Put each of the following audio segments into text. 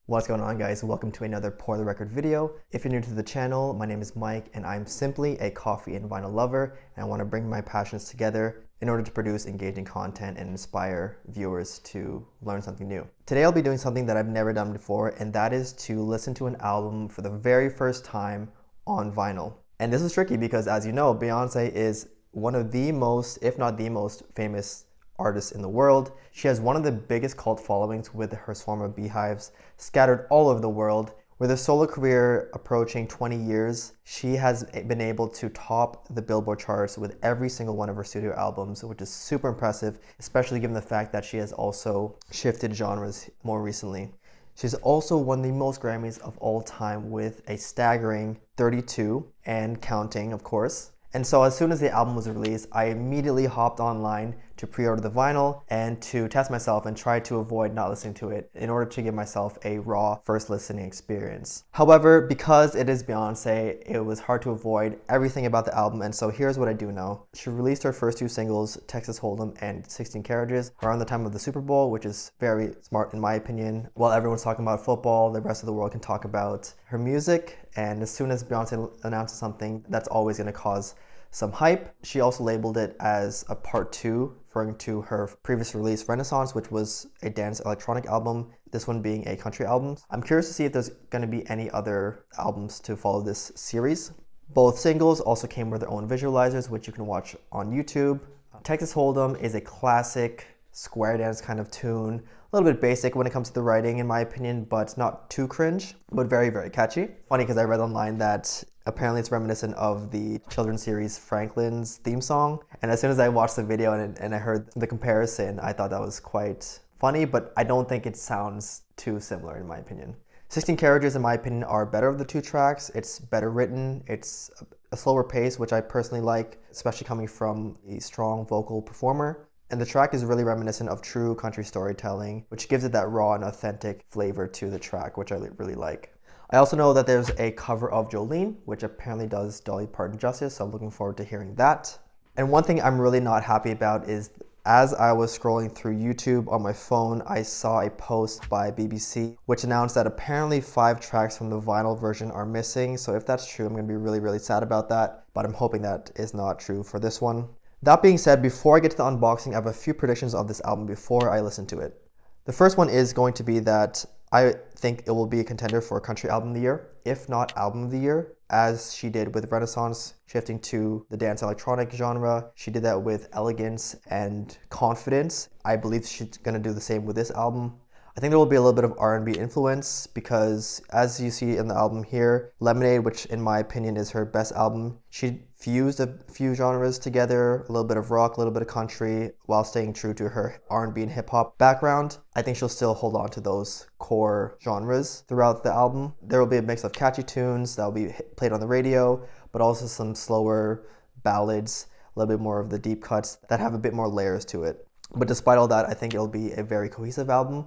What's going on, guys? Welcome to another Pour the Record video. If you're new to the channel, my name is Mike and I'm simply a coffee and vinyl lover, and I want to bring my passions together in order to produce engaging content and inspire viewers to learn something new. Today I'll be doing something that I've never done before, and that is to listen to an album for the very first time on vinyl. And this is tricky because, as you know, Beyoncé is one of the most, if not the most famous artist in the world. She has one of the biggest cult followings with her swarm of beehives scattered all over the world. With her solo career approaching 20 years, she has been able to top the Billboard charts with every single one of her studio albums, which is super impressive, especially given the fact that she has also shifted genres more recently. She's also won the most Grammys of all time with a staggering 32 and counting, of course. And so as soon as the album was released, I immediately hopped online to pre-order the vinyl and to test myself and try to avoid not listening to it in order to give myself a raw first listening experience. However, because it is Beyoncé, it was hard to avoid everything about the album, and so here's what I do know. She released her first two singles, Texas Hold'em and 16 Carriages, around the time of the Super Bowl, which is very smart in my opinion. While everyone's talking about football, the rest of the world can talk about her music, and as soon as Beyoncé announces something, that's always going to cause some hype. She also labeled it as a part 2, referring to her previous release, Renaissance, which was a dance electronic album, this one being a country album. I'm curious to see if there's going to be any other albums to follow this series. Both singles also came with their own visualizers, which you can watch on YouTube. Texas Hold'em is a classic square dance kind of tune, a little bit basic when it comes to the writing in my opinion, but not too cringe, but very, very catchy. Funny because I read online that apparently it's reminiscent of the children's series Franklin's theme song, and as soon as I watched the video and I heard the comparison, I thought that was quite funny, but I don't think it sounds too similar in my opinion. 16 Carriages in my opinion are better of the two tracks. It's better written, it's a slower pace, which I personally like, especially coming from a strong vocal performer. And the track is really reminiscent of true country storytelling, which gives it that raw and authentic flavor to the track, which I really like. I also know that there's a cover of Jolene, which apparently does Dolly Parton justice, so I'm looking forward to hearing that. And one thing I'm really not happy about is, as I was scrolling through YouTube on my phone, I saw a post by BBC which announced that apparently 5 tracks from the vinyl version are missing. So if that's true, I'm going to be really, really sad about that, but I'm hoping that is not true for this one. That being said, before I get to the unboxing, I have a few predictions of this album before I listen to it. The first one is going to be that I think it will be a contender for Country Album of the Year, if not Album of the Year, as she did with Renaissance, shifting to the dance electronic genre. She did that with elegance and confidence. I believe she's going to do the same with this album. I think there will be a little bit of R&B influence because, as you see in the album here, Lemonade, which in my opinion is her best album, she fused a few genres together, a little bit of rock, a little bit of country, while staying true to her R&B and hip-hop background. I think she'll still hold on to those core genres throughout the album. There will be a mix of catchy tunes that will be played on the radio, but also some slower ballads, a little bit more of the deep cuts that have a bit more layers to it. But despite all that, I think it'll be a very cohesive album.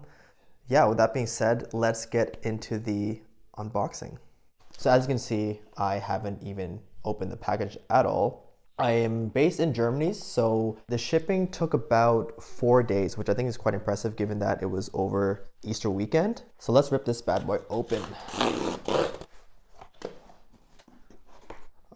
Yeah, with that being said, let's get into the unboxing. So as you can see, I haven't even opened the package at all. I am based in Germany, so the shipping took about 4 days, which I think is quite impressive given that it was over Easter weekend. So let's rip this bad boy open.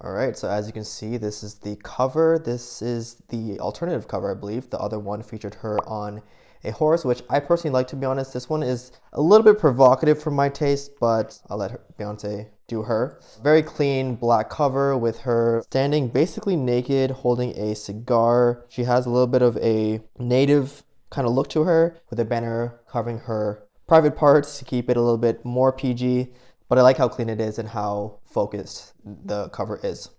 All right, so as you can see, this is the cover. This is the alternative cover, I believe. The other one featured her on a horse, which I personally like, to be honest. This one is a little bit provocative for my taste, but I'll let Beyoncé do her. Very clean black cover with her standing basically naked, holding a cigar. She has a little bit of a native kind of look to her, with a banner covering her private parts to keep it a little bit more PG, but I like how clean it is and how focused the cover is.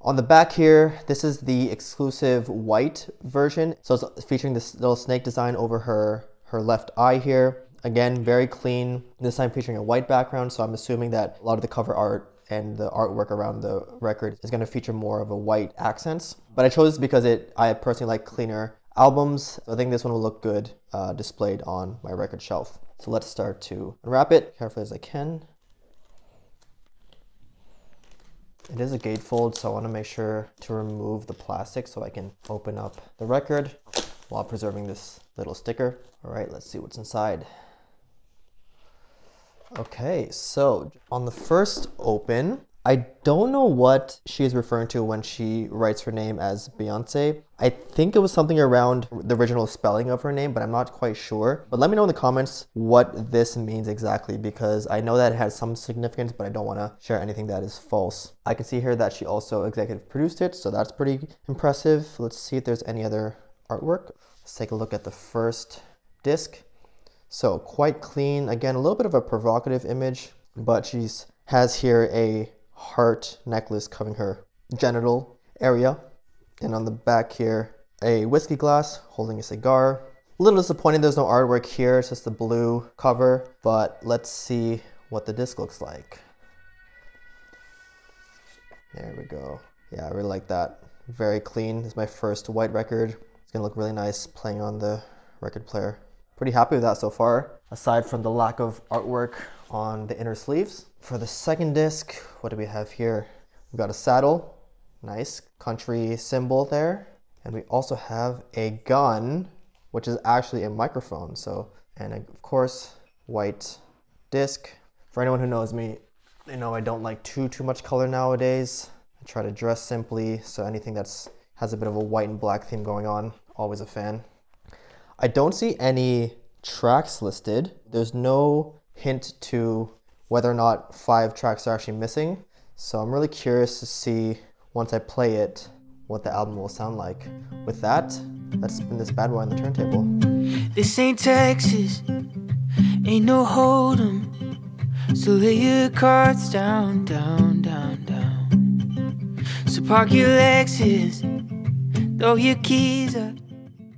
On the back here, this is the exclusive white version. So it's featuring this little snake design over her left eye here. Again, very clean. This time featuring a white background. So I'm assuming that a lot of the cover art and the artwork around the record is going to feature more of a white accents. But I chose this because I personally like cleaner albums. So I think this one will look good displayed on my record shelf. So let's start to unwrap it carefully as I can. It is a gatefold, so I want to make sure to remove the plastic so I can open up the record while preserving this little sticker. All right, let's see what's inside. Okay, so on the first open, I don't know what she is referring to when she writes her name as Beyoncé. I think it was something around the original spelling of her name, but I'm not quite sure. But let me know in the comments what this means exactly, because I know that it has some significance, but I don't want to share anything that is false. I can see here that she also executive produced it, so that's pretty impressive. Let's see if there's any other artwork. Let's take a look at the first disc. So quite clean. Again, a little bit of a provocative image, but she has here a heart necklace covering her genital area. And on the back here, a whiskey glass holding a cigar. A little disappointing there's no artwork here, it's just the blue cover, but let's see what the disc looks like. There we go. Yeah, I really like that. Very clean. This is my first white record. It's gonna look really nice playing on the record player. Pretty happy with that so far, aside from the lack of artwork on the inner sleeves. For the second disc, what do we have here? We've got a saddle, nice country symbol there. And we also have a gun, which is actually a microphone. So, and of course, white disc. For anyone who knows me, they know I don't like too much color nowadays. I try to dress simply, so anything that's has a bit of a white and black theme going on, always a fan. I don't see any tracks listed. There's no hint to whether or not 5 tracks are actually missing. So I'm really curious to see, once I play it, what the album will sound like. With that, let's spin this bad boy on the turntable. This ain't Texas, ain't no hold'em. So lay your cards down, down, down, down. So park your Lexus, throw your keys up.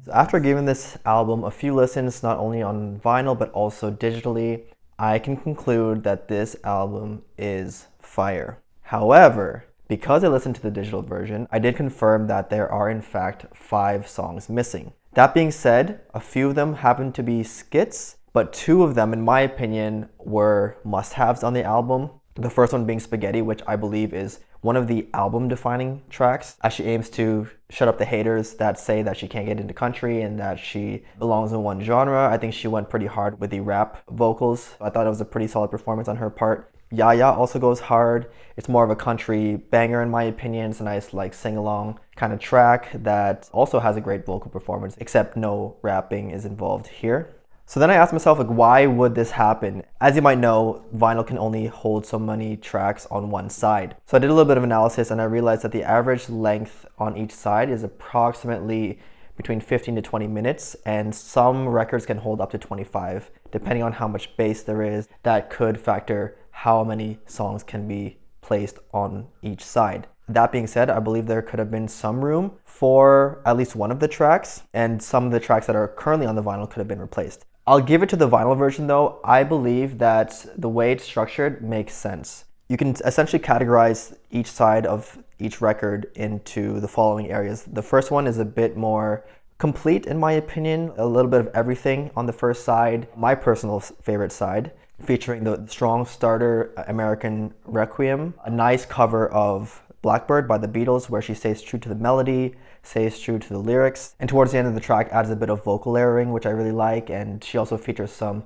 So after giving this album a few listens, not only on vinyl but also digitally, I can conclude that this album is fire. However, because I listened to the digital version, I did confirm that there are in fact 5 songs missing. That being said, a few of them happen to be skits, but 2 of them, in my opinion, were must-haves on the album. The first one being Spaghetti, which I believe is one of the album-defining tracks, as she aims to shut up the haters that say that she can't get into country and that she belongs in one genre. I think she went pretty hard with the rap vocals. I thought it was a pretty solid performance on her part. Yaya also goes hard. It's more of a country banger in my opinion. It's a nice like sing-along kind of track that also has a great vocal performance, except no rapping is involved here. So then I asked myself, like, why would this happen? As you might know, vinyl can only hold so many tracks on one side. So I did a little bit of analysis and I realized that the average length on each side is approximately between 15 to 20 minutes, and some records can hold up to 25, depending on how much bass there is. That could factor how many songs can be placed on each side. That being said, I believe there could have been some room for at least one of the tracks, and some of the tracks that are currently on the vinyl could have been replaced. I'll give it to the vinyl version though. I believe that the way it's structured makes sense. You can essentially categorize each side of each record into the following areas. The first one is a bit more complete in my opinion, a little bit of everything on the first side. My personal favorite side, featuring the strong starter American Requiem, a nice cover of Blackbird by the Beatles where she stays true to the melody, stays true to the lyrics, and towards the end of the track adds a bit of vocal layering, which I really like. And she also features some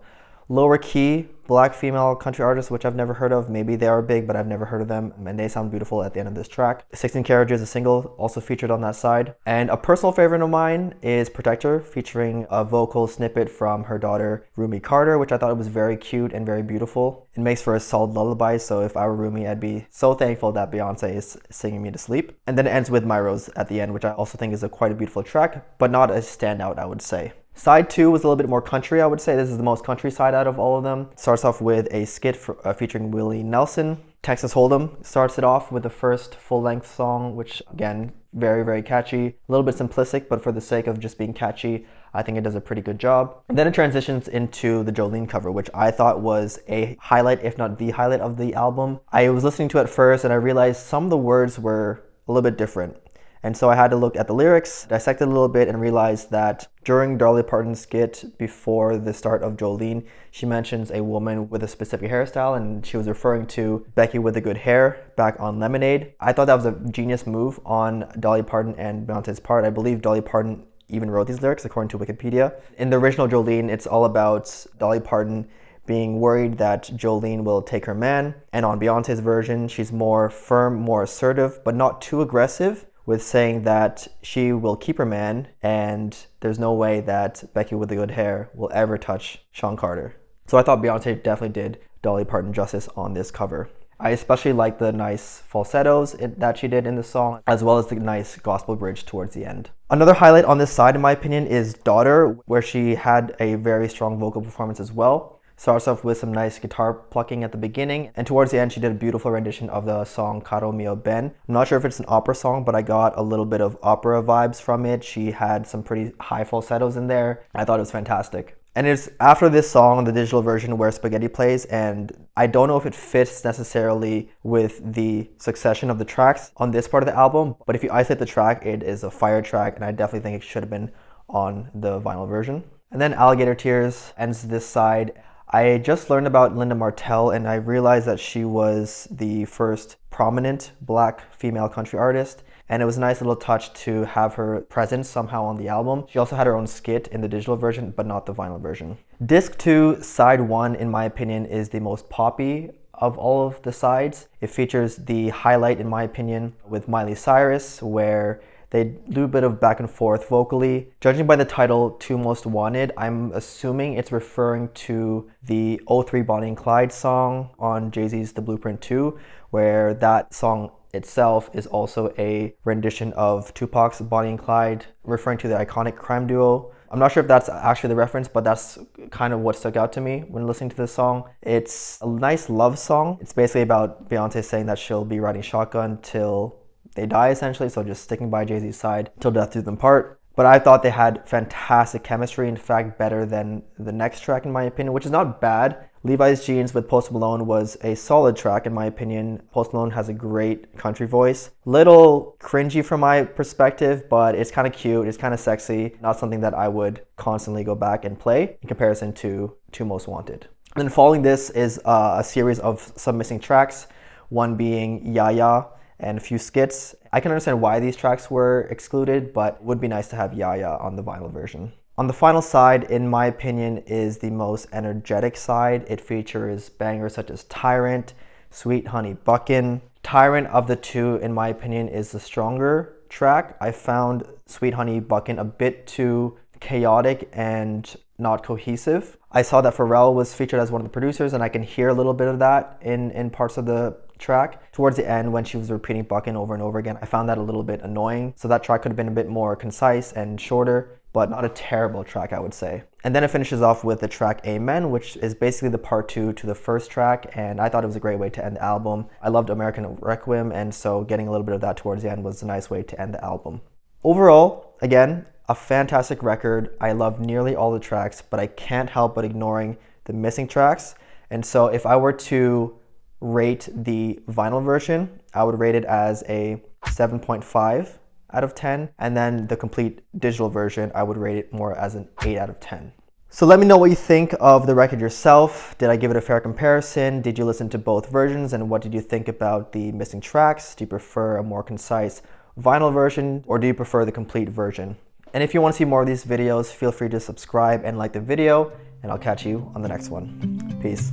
lower key black female country artists, which I've never heard of. Maybe they are big, but I've never heard of them, and they sound beautiful at the end of this track. 16 Carriages, a single, also featured on that side. And a personal favorite of mine is Protector, featuring a vocal snippet from her daughter Rumi Carter, which I thought was very cute and very beautiful. It makes for a solid lullaby, so if I were Rumi, I'd be so thankful that Beyoncé is singing me to sleep. And then it ends with My Rose at the end, which I also think is quite a beautiful track, but not a standout, I would say. Side 2 was a little bit more country, I would say. This is the most country side out of all of them. It starts off with a skit featuring Willie Nelson. Texas Hold'em starts it off with the first full-length song, which again, very, very catchy. A little bit simplistic, but for the sake of just being catchy, I think it does a pretty good job. And then it transitions into the Jolene cover, which I thought was a highlight, if not the highlight of the album. I was listening to it first and I realized some of the words were a little bit different. And so I had to look at the lyrics, dissect it a little bit, and realized that during Dolly Parton's skit before the start of Jolene, she mentions a woman with a specific hairstyle, and she was referring to Becky with the good hair back on Lemonade. I thought that was a genius move on Dolly Parton and Beyoncé's part. I believe Dolly Parton even wrote these lyrics according to Wikipedia. In the original Jolene, it's all about Dolly Parton being worried that Jolene will take her man. And on Beyonce's version, she's more firm, more assertive, but not too aggressive, with saying that she will keep her man and there's no way that Becky with the good hair will ever touch Sean Carter. So I thought Beyonce definitely did Dolly Parton justice on this cover. I especially like the nice falsettos that she did in the song, as well as the nice gospel bridge towards the end. Another highlight on this side, in my opinion, is Daughter, where she had a very strong vocal performance as well. Starts off with some nice guitar plucking at the beginning, and towards the end she did a beautiful rendition of the song Caro Mio Ben. I'm not sure if it's an opera song, but I got a little bit of opera vibes from it. She had some pretty high falsettos in there. I thought it was fantastic. And it's after this song, the digital version, where Spaghetti plays, and I don't know if it fits necessarily with the succession of the tracks on this part of the album, but if you isolate the track, it is a fire track, and I definitely think it should have been on the vinyl version. And then Alligator Tears ends this side. I just learned about Linda Martell, and I realized that she was the first prominent Black female country artist. And it was a nice little touch to have her present somehow on the album. She also had her own skit in the digital version, but not the vinyl version. Disc 2, side 1, in my opinion, is the most poppy of all of the sides. It features the highlight, in my opinion, with Miley Cyrus, where they do a bit of back and forth vocally. Judging by the title, Two Most Wanted, I'm assuming it's referring to the '03 Bonnie and Clyde song on Jay-Z's The Blueprint 2, where that song itself is also a rendition of Tupac's Bonnie and Clyde, referring to the iconic crime duo. I'm not sure if that's actually the reference, but that's kind of what stuck out to me when listening to this song. It's a nice love song. It's basically about Beyonce saying that she'll be riding shotgun till they die, essentially, so just sticking by Jay-Z's side till death do them part. But I thought they had fantastic chemistry, in fact better than the next track in my opinion, which is not bad. Levi's Jeans with Post Malone was a solid track in my opinion. Post Malone has a great country voice. Little cringy from my perspective, but it's kind of cute, it's kind of sexy. Not something that I would constantly go back and play in comparison to Two Most Wanted. And then following this is a series of some missing tracks, one being Yaya and a few skits. I can understand why these tracks were excluded, but it would be nice to have Yaya on the vinyl version. On the final side, in my opinion, is the most energetic side. It features bangers such as Tyrant, Sweet Honey Buckin'. Tyrant of the two, in my opinion, is the stronger track. I found Sweet Honey Buckin' a bit too chaotic and not cohesive. I saw that Pharrell was featured as one of the producers, and I can hear a little bit of that in parts of the track. Towards the end, when she was repeating Buckin' over and over again, I found that a little bit annoying. So that track could have been a bit more concise and shorter, but not a terrible track, I would say. And then it finishes off with the track Amen, which is basically the part 2 to the first track, and I thought it was a great way to end the album. I loved American Requiem, and so getting a little bit of that towards the end was a nice way to end the album. Overall, again, a fantastic record. I love nearly all the tracks, but I can't help but ignoring the missing tracks. And so if I were to rate the vinyl version, I would rate it as a 7.5 out of 10, and then the complete digital version, I would rate it more as an 8 out of 10. So let me know what you think of the record yourself. Did I give it a fair comparison? Did you listen to both versions, and what did you think about the missing tracks? Do you prefer a more concise vinyl version, or do you prefer the complete version? And if you want to see more of these videos, feel free to subscribe and like the video, and I'll catch you on the next one. Peace.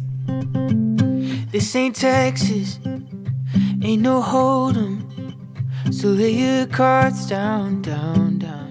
This ain't Texas, ain't no hold'em, so lay your cards down, down, down.